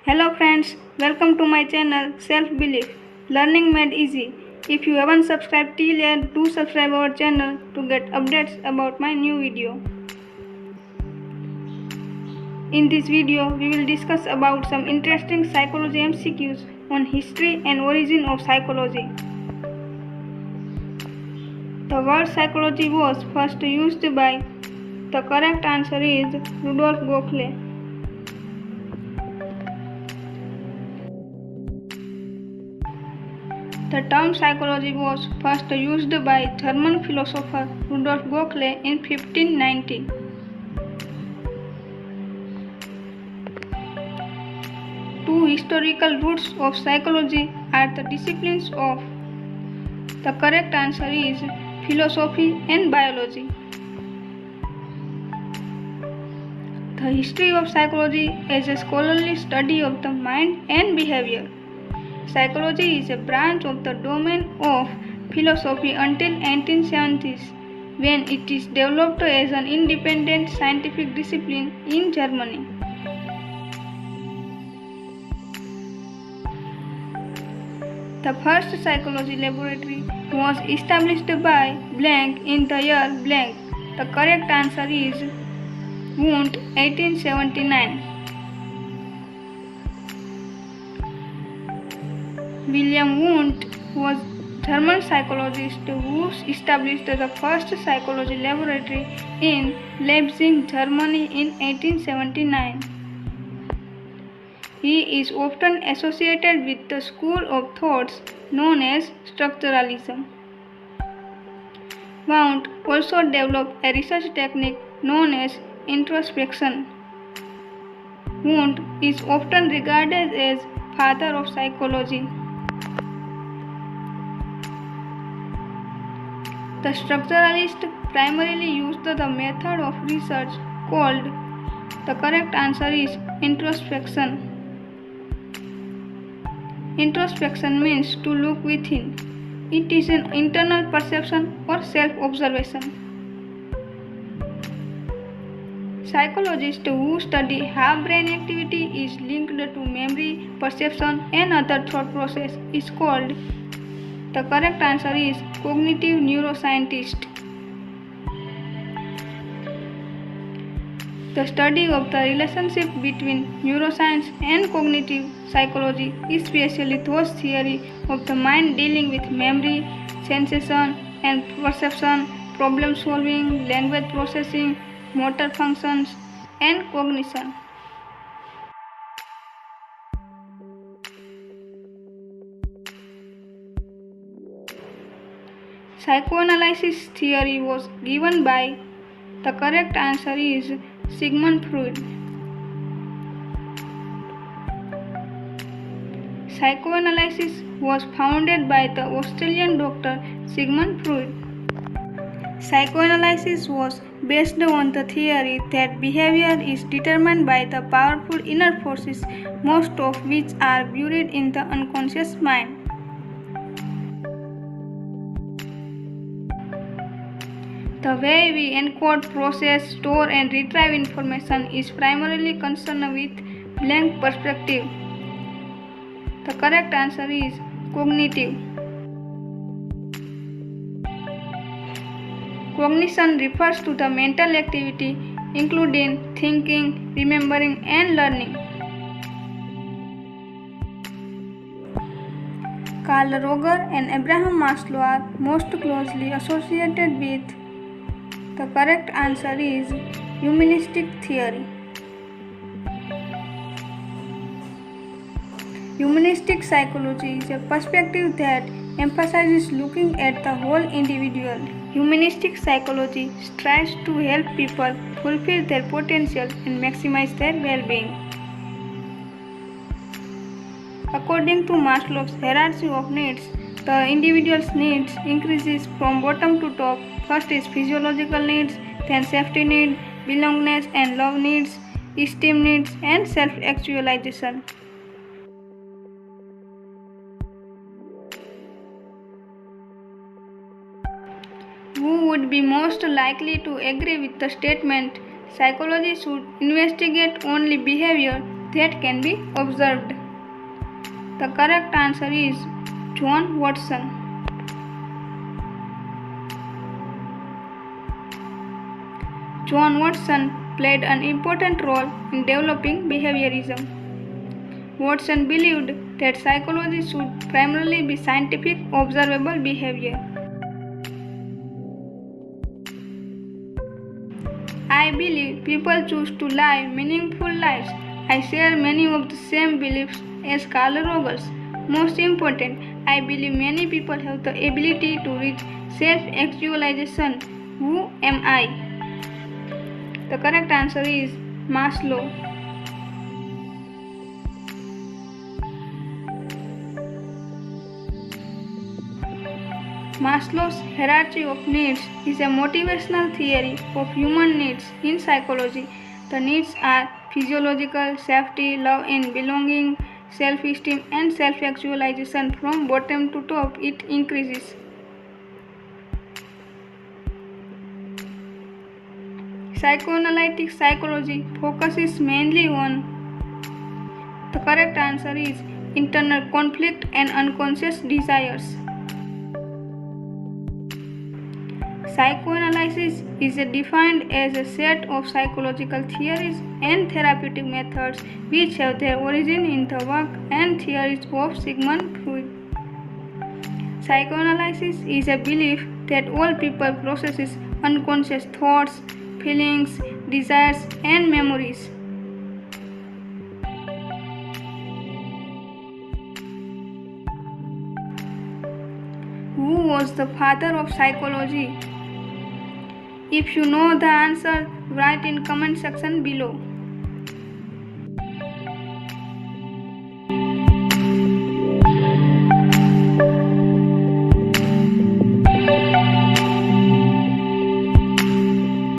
Hello friends, welcome to my channel Self Belief Learning Made Easy. If you haven't subscribed till yet, do subscribe our channel to get updates about my new video. In this video, we will discuss about some interesting psychology MCQs on history and origin of psychology. The word psychology was first used by. The correct answer is Rudolf Gokhale. The term psychology was first used by German philosopher Rudolf Gokhale in 1590. Two historical roots of psychology are the disciplines of. The correct answer is philosophy and biology. The history of psychology is a scholarly study of the mind and behavior. Psychology is a branch of the domain of philosophy until 1870s, when it is developed as an independent scientific discipline in Germany. The first psychology laboratory was established by blank in the year blank. The correct answer is Wundt, 1879. William Wundt was a German psychologist who established the first psychology laboratory in Leipzig, Germany in 1879. He is often associated with the school of thoughts known as structuralism. Wundt also developed a research technique known as introspection. Wundt is often regarded as father of psychology. The structuralists primarily used the method of research called. The correct answer is introspection. Introspection means to look within. It is an internal perception or self-observation. Psychologists who study how brain activity is linked to memory, perception and other thought process is called. The correct answer is cognitive neuroscientist. The study of the relationship between neuroscience and cognitive psychology, especially those theory of the mind dealing with memory, sensation and perception, problem solving, language processing, motor functions and cognition. Psychoanalysis theory was given by. The correct answer is Sigmund Freud. Psychoanalysis was founded by the Australian doctor Sigmund Freud. Psychoanalysis was based on the theory that behavior is determined by the powerful inner forces, most of which are buried in the unconscious mind. The way we encode, process, store and retrieve information is primarily concerned with blank perspective. The correct answer is cognitive. Cognition refers to the mental activity including thinking, remembering and learning. Carl Roger and Abraham Maslow are most closely associated with. The correct answer is humanistic theory. Humanistic psychology is a perspective that emphasizes looking at the whole individual. Humanistic psychology strives to help people fulfill their potential and maximize their well-being. According to Maslow's hierarchy of needs, the individual's needs increases from bottom to top. First is physiological needs, then safety need, belongingness and love needs, esteem needs and self-actualization. Who would be most likely to agree with the statement, psychology should investigate only behavior that can be observed. The correct answer is John Watson. John Watson played an important role in developing behaviorism. Watson believed that psychology should primarily be scientific, observable behavior. I believe people choose to live meaningful lives. I share many of the same beliefs as Carl Rogers. Most important, I believe many people have the ability to reach self-actualization. Who am I? The correct answer is Maslow. Maslow's hierarchy of needs is a motivational theory of human needs in psychology. The needs are physiological, safety, love and belonging, self-esteem and self-actualization. From bottom to top, it increases. Psychoanalytic psychology focuses mainly on. The correct answer is internal conflict and unconscious desires. Psychoanalysis is defined as a set of psychological theories and therapeutic methods which have their origin in the work and theories of Sigmund Freud. Psychoanalysis is a belief that all people processes unconscious thoughts, feelings, desires, and memories. Who was the father of psychology? If you know the answer, write in comment section below.